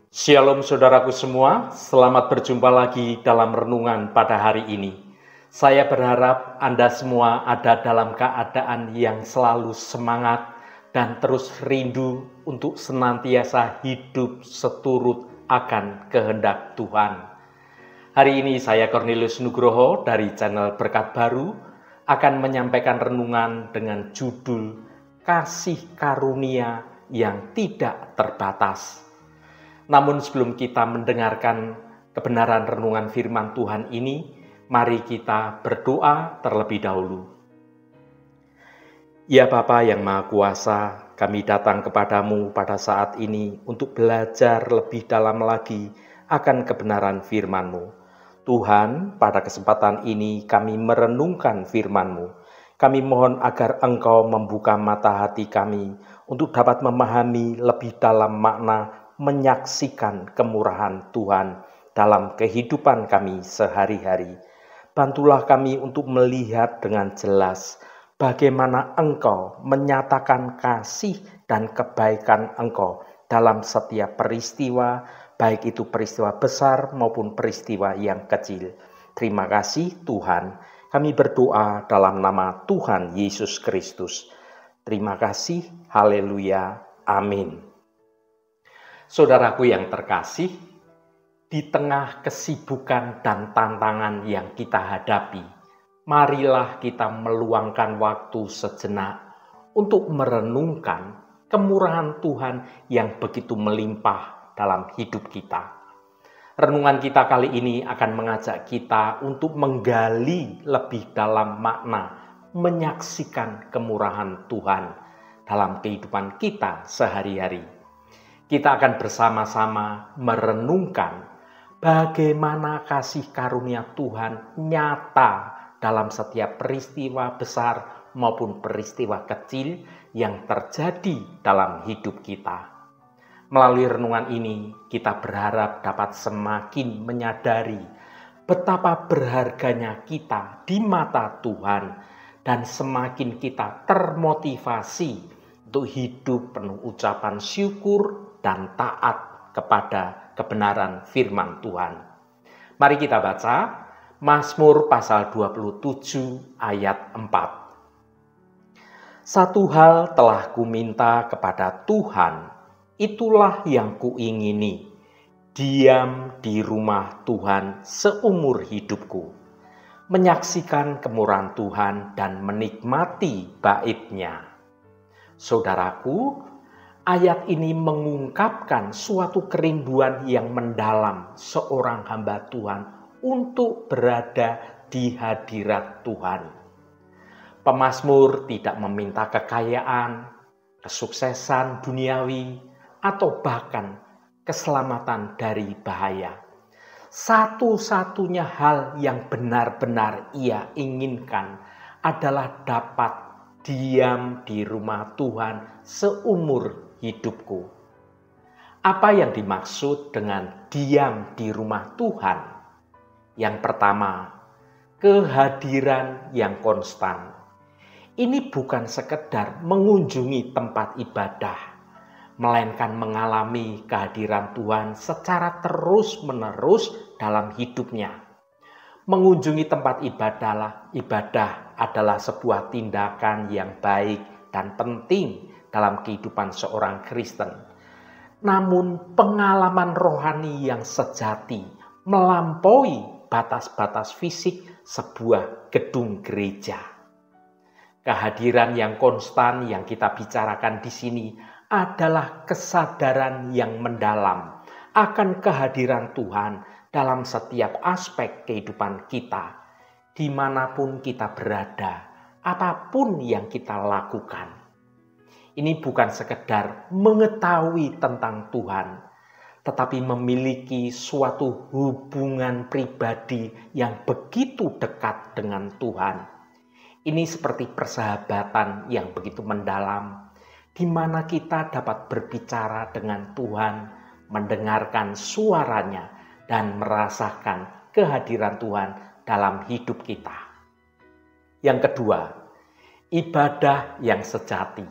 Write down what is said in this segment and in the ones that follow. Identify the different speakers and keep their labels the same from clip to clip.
Speaker 1: Shalom saudaraku semua, selamat berjumpa lagi dalam renungan pada hari ini. Saya berharap Anda semua ada dalam keadaan yang selalu semangat dan terus rindu untuk senantiasa hidup seturut akan kehendak Tuhan. Hari ini saya Cornelius Nugroho dari channel Berkat Baru akan menyampaikan renungan dengan judul Kasih Karunia yang Tidak Terbatas. Namun sebelum kita mendengarkan kebenaran renungan firman Tuhan ini, mari kita berdoa terlebih dahulu. Ya Bapa yang Maha Kuasa, kami datang kepadamu pada saat ini untuk belajar lebih dalam lagi akan kebenaran firman-Mu. Tuhan, pada kesempatan ini kami merenungkan firman-Mu. Kami mohon agar Engkau membuka mata hati kami untuk dapat memahami lebih dalam makna menyaksikan kemurahan Tuhan dalam kehidupan kami sehari-hari. Bantulah kami untuk melihat dengan jelas bagaimana Engkau menyatakan kasih dan kebaikan Engkau dalam setiap peristiwa, baik itu peristiwa besar maupun peristiwa yang kecil. Terima kasih Tuhan, kami berdoa dalam nama Tuhan Yesus Kristus. Terima kasih, haleluya, amin. Saudaraku yang terkasih, di tengah kesibukan dan tantangan yang kita hadapi, marilah kita meluangkan waktu sejenak untuk merenungkan kemurahan Tuhan yang begitu melimpah dalam hidup kita. Renungan kita kali ini akan mengajak kita untuk menggali lebih dalam makna menyaksikan kemurahan Tuhan dalam kehidupan kita sehari-hari. Kita akan bersama-sama merenungkan bagaimana kasih karunia Tuhan nyata dalam setiap peristiwa besar maupun peristiwa kecil yang terjadi dalam hidup kita. Melalui renungan ini, kita berharap dapat semakin menyadari betapa berharganya kita di mata Tuhan dan semakin kita termotivasi untuk hidup penuh ucapan syukur dan taat kepada kebenaran firman Tuhan. Mari kita baca Mazmur pasal 27 ayat 4. Satu hal telah kuminta kepada Tuhan, itulah yang kuingini, diam di rumah Tuhan seumur hidupku, menyaksikan kemurahan Tuhan dan menikmati bait-Nya. Saudaraku, ayat ini mengungkapkan suatu kerinduan yang mendalam seorang hamba Tuhan untuk berada di hadirat Tuhan. Pemazmur tidak meminta kekayaan, kesuksesan duniawi, atau bahkan keselamatan dari bahaya. Satu-satunya hal yang benar-benar ia inginkan adalah dapat diam di rumah Tuhan seumur hidupku. Apa yang dimaksud dengan diam di rumah Tuhan? Yang pertama, kehadiran yang konstan. Ini bukan sekedar mengunjungi tempat ibadah, melainkan mengalami kehadiran Tuhan secara terus-menerus dalam hidupnya. Mengunjungi tempat ibadah adalah sebuah tindakan yang baik dan penting dalam kehidupan seorang Kristen. Namun pengalaman rohani yang sejati melampaui batas-batas fisik sebuah gedung gereja. Kehadiran yang konstan yang kita bicarakan di sini adalah kesadaran yang mendalam akan kehadiran Tuhan dalam setiap aspek kehidupan kita, dimanapun kita berada, apapun yang kita lakukan. Ini bukan sekedar mengetahui tentang Tuhan, tetapi memiliki suatu hubungan pribadi yang begitu dekat dengan Tuhan. Ini seperti persahabatan yang begitu mendalam, di mana kita dapat berbicara dengan Tuhan, mendengarkan suaranya, dan merasakan kehadiran Tuhan dalam hidup kita. Yang kedua, ibadah yang sejati.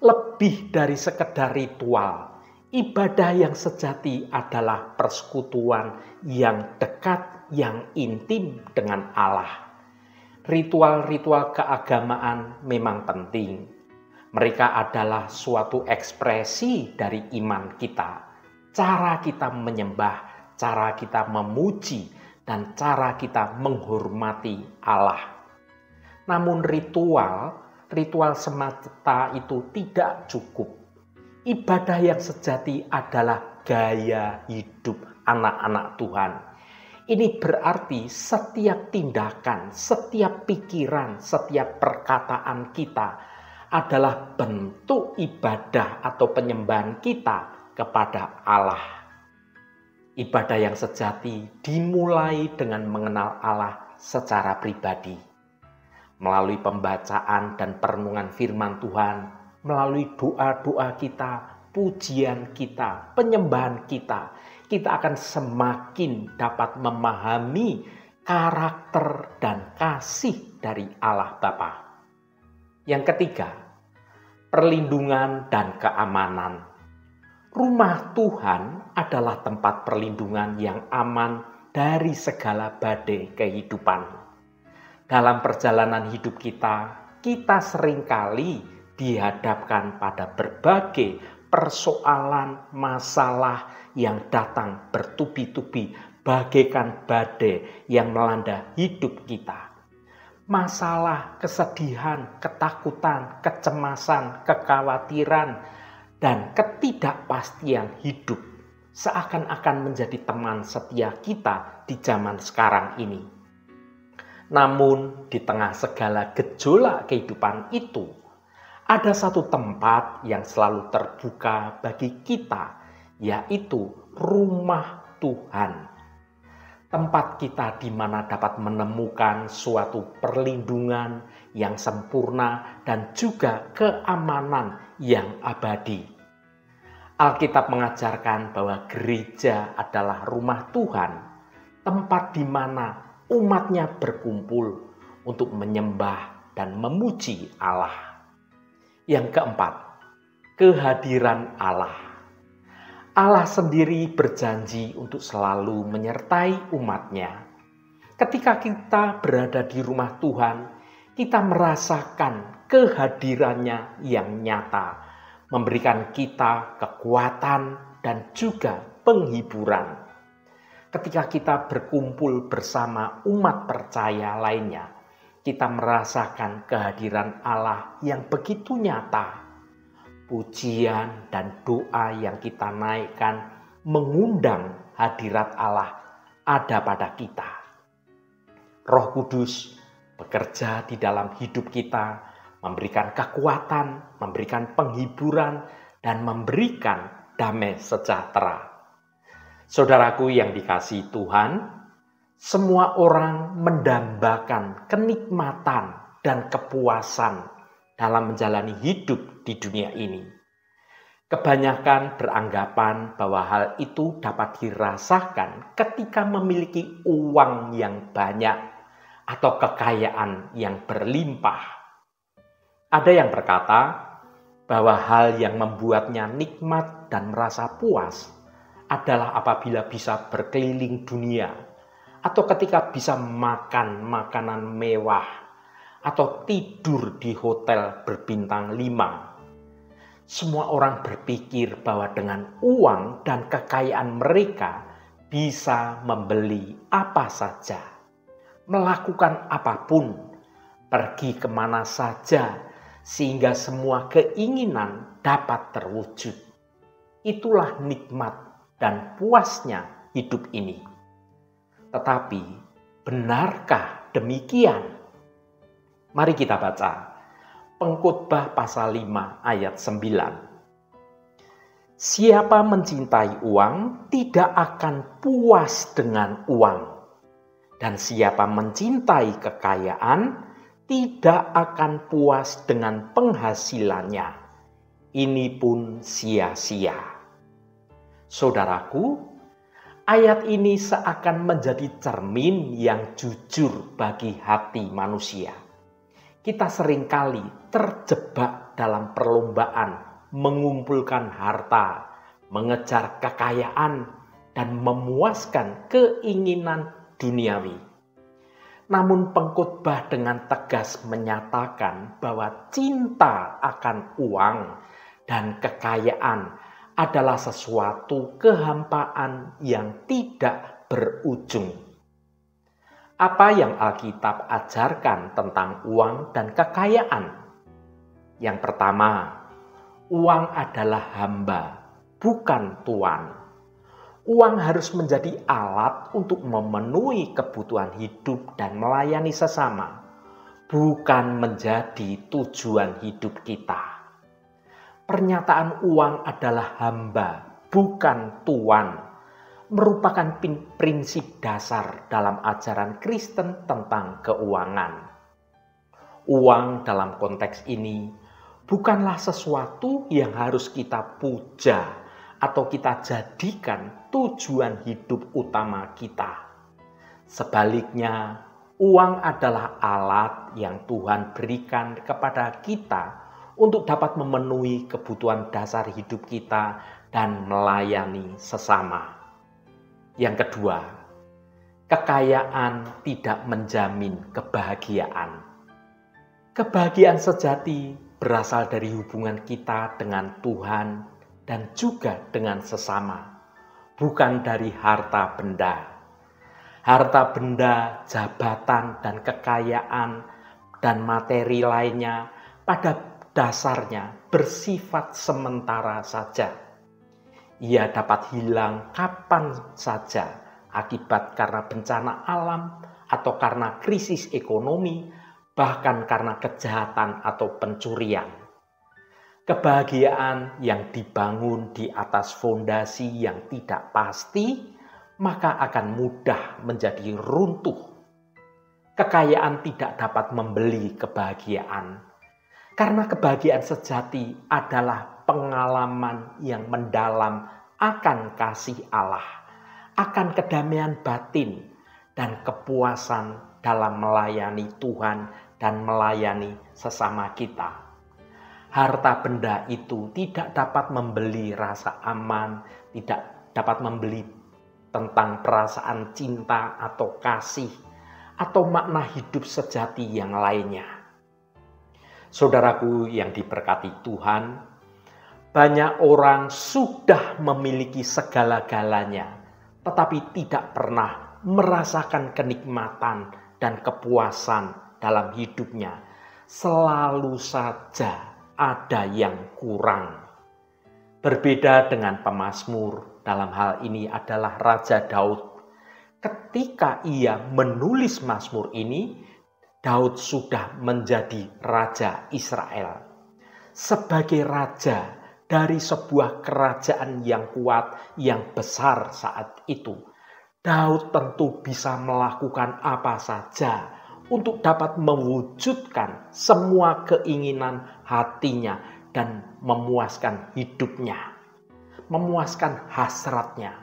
Speaker 1: Lebih dari sekedar ritual, Ibadah yang sejati adalah persekutuan yang dekat, yang intim dengan Allah. Ritual-ritual keagamaan memang penting. Mereka adalah suatu ekspresi dari iman kita. Cara kita menyembah, cara kita memuji, dan cara kita menghormati Allah. Namun ritual semata itu tidak cukup. Ibadah yang sejati adalah gaya hidup anak-anak Tuhan. Ini berarti setiap tindakan, setiap pikiran, setiap perkataan kita adalah bentuk ibadah atau penyembahan kita kepada Allah. Ibadah yang sejati dimulai dengan mengenal Allah secara pribadi. Melalui pembacaan dan perenungan firman Tuhan, melalui doa-doa kita, pujian kita, penyembahan kita, kita akan semakin dapat memahami karakter dan kasih dari Allah Bapa. Yang ketiga, perlindungan dan keamanan. Rumah Tuhan adalah tempat perlindungan yang aman dari segala badai kehidupan. Dalam perjalanan hidup kita seringkali dihadapkan pada berbagai persoalan, masalah yang datang bertubi-tubi bagaikan badai yang melanda hidup kita. Masalah, kesedihan, ketakutan, kecemasan, kekhawatiran, dan ketidakpastian hidup seakan-akan menjadi teman setia kita di zaman sekarang ini. Namun di tengah segala gejolak kehidupan itu, ada satu tempat yang selalu terbuka bagi kita, yaitu rumah Tuhan. Tempat kita di mana dapat menemukan suatu perlindungan yang sempurna dan juga keamanan yang abadi. Alkitab mengajarkan bahwa gereja adalah rumah Tuhan, tempat di mana umatnya berkumpul untuk menyembah dan memuji Allah. Yang keempat, kehadiran Allah. Allah sendiri berjanji untuk selalu menyertai umatnya. Ketika kita berada di rumah Tuhan, kita merasakan kehadirannya yang nyata, memberikan kita kekuatan dan juga penghiburan. Ketika kita berkumpul bersama umat percaya lainnya, kita merasakan kehadiran Allah yang begitu nyata. Pujian dan doa yang kita naikkan mengundang hadirat Allah ada pada kita. Roh Kudus bekerja di dalam hidup kita, memberikan kekuatan, memberikan penghiburan, dan memberikan damai sejahtera. Saudaraku yang dikasihi Tuhan, semua orang mendambakan kenikmatan dan kepuasan dalam menjalani hidup di dunia ini. Kebanyakan beranggapan bahwa hal itu dapat dirasakan ketika memiliki uang yang banyak atau kekayaan yang berlimpah. Ada yang berkata bahwa hal yang membuatnya nikmat dan merasa puas adalah apabila bisa berkeliling dunia, atau ketika bisa makan makanan mewah, atau tidur di hotel berbintang 5. Semua orang berpikir bahwa dengan uang dan kekayaan mereka bisa membeli apa saja, melakukan apapun, pergi kemana saja, sehingga semua keinginan dapat terwujud. Itulah nikmat dan puasnya hidup ini. Tetapi, benarkah demikian? Mari kita baca Pengkhotbah pasal 5 ayat 9. Siapa mencintai uang tidak akan puas dengan uang. Dan siapa mencintai kekayaan tidak akan puas dengan penghasilannya. Ini pun sia-sia. Saudaraku, ayat ini seakan menjadi cermin yang jujur bagi hati manusia. Kita seringkali terjebak dalam perlombaan mengumpulkan harta, mengejar kekayaan, dan memuaskan keinginan duniawi. Namun pengkhotbah dengan tegas menyatakan bahwa cinta akan uang dan kekayaan adalah sesuatu kehampaan yang tidak berujung. Apa yang Alkitab ajarkan tentang uang dan kekayaan? Yang pertama, uang adalah hamba, bukan tuan. Uang harus menjadi alat untuk memenuhi kebutuhan hidup dan melayani sesama, bukan menjadi tujuan hidup kita. Pernyataan uang adalah hamba, bukan tuan, merupakan prinsip dasar dalam ajaran Kristen tentang keuangan. Uang dalam konteks ini bukanlah sesuatu yang harus kita puja atau kita jadikan tujuan hidup utama kita. Sebaliknya, uang adalah alat yang Tuhan berikan kepada kita untuk dapat memenuhi kebutuhan dasar hidup kita dan melayani sesama. Yang kedua, kekayaan tidak menjamin kebahagiaan. Kebahagiaan sejati berasal dari hubungan kita dengan Tuhan dan juga dengan sesama, bukan dari harta benda. Harta benda, jabatan, dan kekayaan, dan materi lainnya pada dasarnya bersifat sementara saja. Ia dapat hilang kapan saja akibat karena bencana alam atau karena krisis ekonomi, bahkan karena kejahatan atau pencurian. Kebahagiaan yang dibangun di atas fondasi yang tidak pasti, maka akan mudah menjadi runtuh. Kekayaan tidak dapat membeli kebahagiaan, karena kebahagiaan sejati adalah pengalaman yang mendalam akan kasih Allah, akan kedamaian batin, dan kepuasan dalam melayani Tuhan dan melayani sesama kita. Harta benda itu tidak dapat membeli rasa aman, tidak dapat membeli tentang perasaan cinta atau kasih, atau makna hidup sejati yang lainnya. Saudaraku yang diberkati Tuhan, banyak orang sudah memiliki segala-galanya, tetapi tidak pernah merasakan kenikmatan dan kepuasan dalam hidupnya. Selalu saja ada yang kurang. Berbeda dengan pemazmur, dalam hal ini adalah Raja Daud. Ketika ia menulis mazmur ini, Daud sudah menjadi Raja Israel. Sebagai raja dari sebuah kerajaan yang kuat, yang besar saat itu, Daud tentu bisa melakukan apa saja untuk dapat mewujudkan semua keinginan hatinya dan memuaskan hidupnya, memuaskan hasratnya.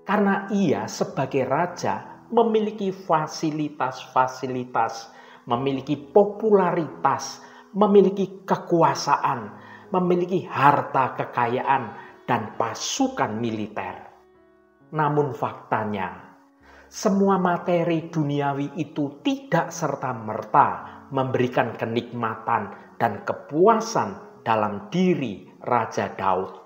Speaker 1: Karena ia sebagai raja memiliki fasilitas-fasilitas, memiliki popularitas, memiliki kekuasaan, memiliki harta kekayaan dan pasukan militer. Namun faktanya, semua materi duniawi itu tidak serta-merta memberikan kenikmatan dan kepuasan dalam diri Raja Daud.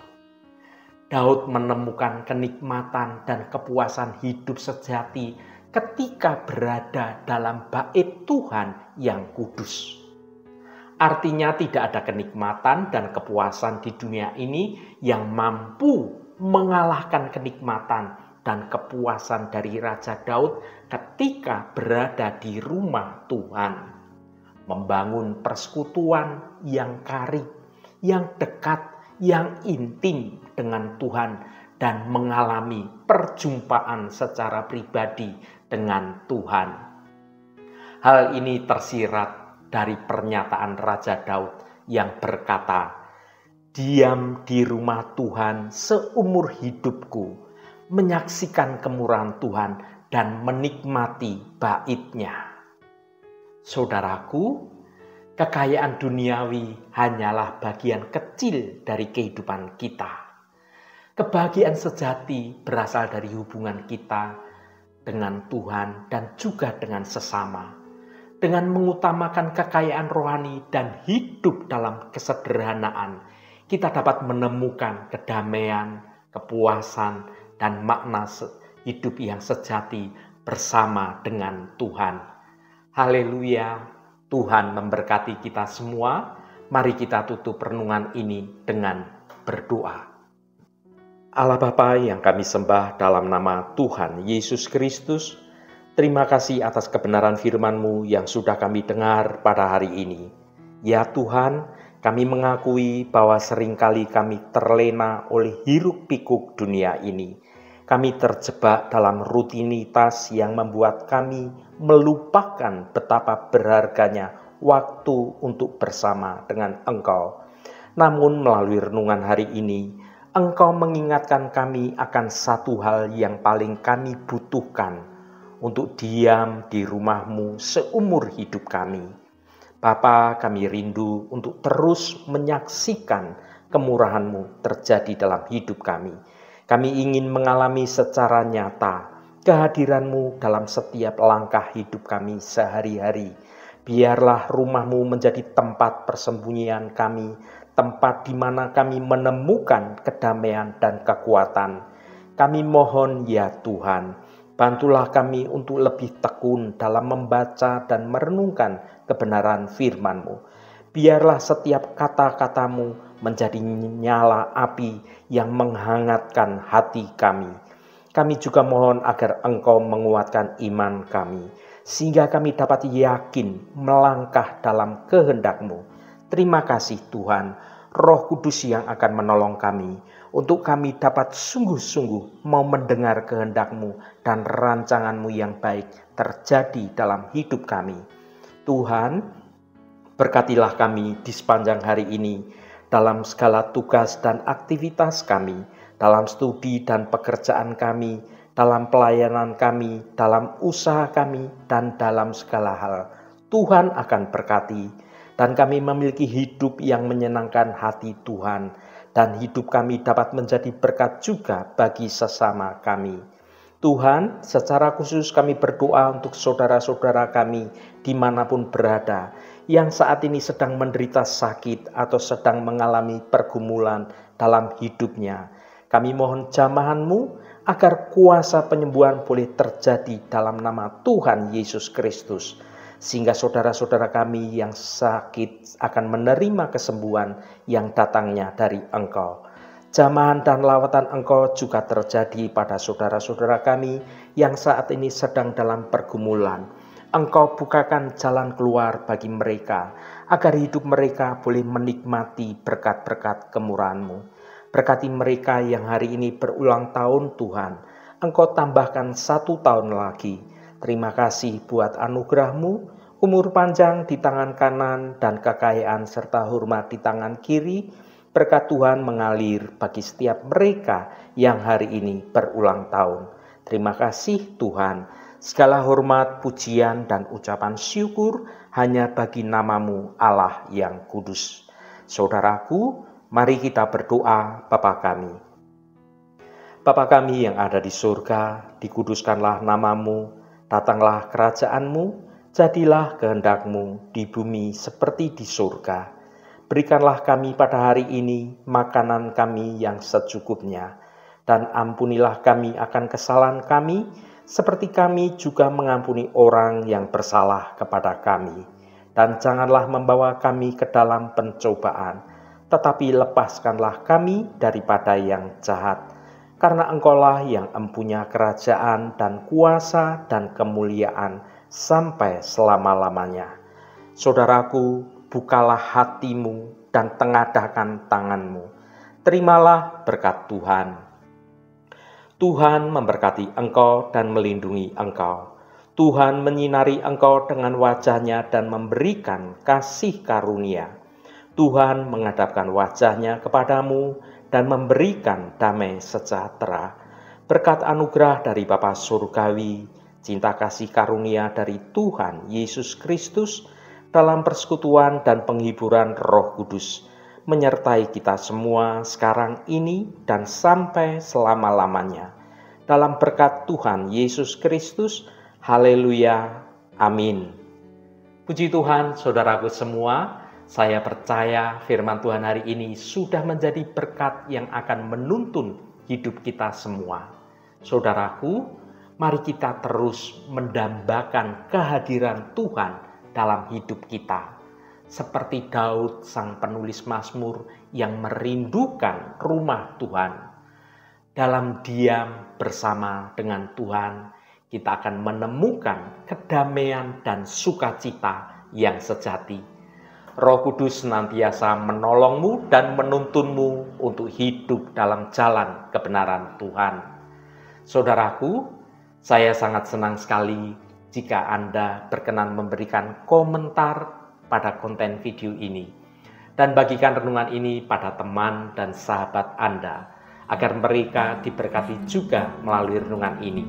Speaker 1: Daud menemukan kenikmatan dan kepuasan hidup sejati ketika berada dalam bait Tuhan yang kudus. Artinya tidak ada kenikmatan dan kepuasan di dunia ini yang mampu mengalahkan kenikmatan dan kepuasan dari Raja Daud ketika berada di rumah Tuhan. Membangun persekutuan yang karib, yang dekat, yang intim dengan Tuhan, dan mengalami perjumpaan secara pribadi dengan Tuhan. Hal ini tersirat dari pernyataan Raja Daud yang berkata, "Diam di rumah Tuhan seumur hidupku, menyaksikan kemurahan Tuhan dan menikmati bait-Nya." Saudaraku, kekayaan duniawi hanyalah bagian kecil dari kehidupan kita. Kebahagiaan sejati berasal dari hubungan kita dengan Tuhan dan juga dengan sesama. Dengan mengutamakan kekayaan rohani dan hidup dalam kesederhanaan, kita dapat menemukan kedamaian, kepuasan, dan makna hidup yang sejati bersama dengan Tuhan. Haleluya, Tuhan memberkati kita semua. Mari kita tutup renungan ini dengan berdoa. Allah Bapa yang kami sembah dalam nama Tuhan Yesus Kristus, terima kasih atas kebenaran firman-Mu yang sudah kami dengar pada hari ini. Ya Tuhan, kami mengakui bahwa seringkali kami terlena oleh hiruk-pikuk dunia ini. Kami terjebak dalam rutinitas yang membuat kami melupakan betapa berharganya waktu untuk bersama dengan Engkau. Namun melalui renungan hari ini, Engkau mengingatkan kami akan satu hal yang paling kami butuhkan, untuk diam di rumah-Mu seumur hidup kami. Bapa, kami rindu untuk terus menyaksikan kemurahan-Mu terjadi dalam hidup kami. Kami ingin mengalami secara nyata kehadiran-Mu dalam setiap langkah hidup kami sehari-hari. Biarlah rumah-Mu menjadi tempat persembunyian kami, tempat di mana kami menemukan kedamaian dan kekuatan. Kami mohon ya Tuhan, bantulah kami untuk lebih tekun dalam membaca dan merenungkan kebenaran firman-Mu. Biarlah setiap kata-kata-Mu menjadi nyala api yang menghangatkan hati kami. Kami juga mohon agar Engkau menguatkan iman kami, sehingga kami dapat yakin melangkah dalam kehendak-Mu. Terima kasih Tuhan, Roh Kudus yang akan menolong kami, untuk kami dapat sungguh-sungguh mau mendengar kehendak-Mu dan rancangan-Mu yang baik terjadi dalam hidup kami. Tuhan, berkatilah kami di sepanjang hari ini, dalam segala tugas dan aktivitas kami, dalam studi dan pekerjaan kami, dalam pelayanan kami, dalam usaha kami, dan dalam segala hal. Tuhan akan berkati, dan kami memiliki hidup yang menyenangkan hati Tuhan, dan hidup kami dapat menjadi berkat juga bagi sesama kami. Tuhan, secara khusus kami berdoa untuk saudara-saudara kami dimanapun berada, yang saat ini sedang menderita sakit atau sedang mengalami pergumulan dalam hidupnya. Kami mohon jamahan-Mu agar kuasa penyembuhan boleh terjadi dalam nama Tuhan Yesus Kristus, sehingga saudara-saudara kami yang sakit akan menerima kesembuhan yang datangnya dari Engkau. Jamahan dan lawatan Engkau juga terjadi pada saudara-saudara kami yang saat ini sedang dalam pergumulan. Engkau bukakan jalan keluar bagi mereka, agar hidup mereka boleh menikmati berkat-berkat kemurahan-Mu. Berkati mereka yang hari ini berulang tahun Tuhan, Engkau tambahkan 1 tahun lagi. Terima kasih buat anugerah-Mu, umur panjang di tangan kanan dan kekayaan serta hormat di tangan kiri. Berkat Tuhan mengalir bagi setiap mereka yang hari ini berulang tahun. Terima kasih Tuhan. Segala hormat, pujian, dan ucapan syukur hanya bagi nama-Mu Allah yang kudus. Saudaraku, mari kita berdoa. Bapa kami. Bapa kami yang ada di surga, dikuduskanlah nama-Mu, datanglah kerajaan-Mu, jadilah kehendak-Mu di bumi seperti di surga. Berikanlah kami pada hari ini makanan kami yang secukupnya, dan ampunilah kami akan kesalahan kami, seperti kami juga mengampuni orang yang bersalah kepada kami. Dan janganlah membawa kami ke dalam pencobaan, tetapi lepaskanlah kami daripada yang jahat. Karena Engkaulah yang empunya kerajaan dan kuasa dan kemuliaan sampai selama-lamanya. Saudaraku, bukalah hatimu dan tengadahkan tanganmu. Terimalah berkat Tuhan. Tuhan memberkati engkau dan melindungi engkau. Tuhan menyinari engkau dengan wajah-Nya dan memberikan kasih karunia. Tuhan menghadapkan wajah-Nya kepadamu dan memberikan damai sejahtera. Berkat anugerah dari Bapa Surgawi, cinta kasih karunia dari Tuhan Yesus Kristus, dalam persekutuan dan penghiburan Roh Kudus, menyertai kita semua sekarang ini dan sampai selama-lamanya. Dalam berkat Tuhan Yesus Kristus, haleluya, amin. Puji Tuhan, saudaraku semua, saya percaya firman Tuhan hari ini sudah menjadi berkat yang akan menuntun hidup kita semua. Saudaraku, mari kita terus mendambakan kehadiran Tuhan dalam hidup kita. Seperti Daud, sang penulis Mazmur yang merindukan rumah Tuhan. Dalam diam bersama dengan Tuhan, kita akan menemukan kedamaian dan sukacita yang sejati. Roh Kudus senantiasa menolongmu dan menuntunmu untuk hidup dalam jalan kebenaran Tuhan. Saudaraku, saya sangat senang sekali jika Anda berkenan memberikan komentar pada konten video ini dan bagikan renungan ini pada teman dan sahabat Anda agar mereka diberkati juga melalui renungan ini.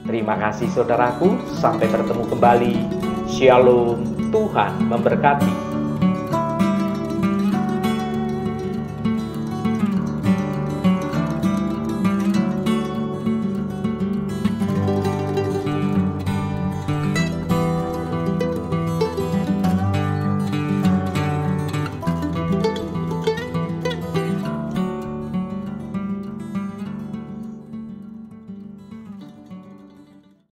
Speaker 1: Terima kasih saudaraku, sampai bertemu kembali. Shalom, Tuhan memberkati.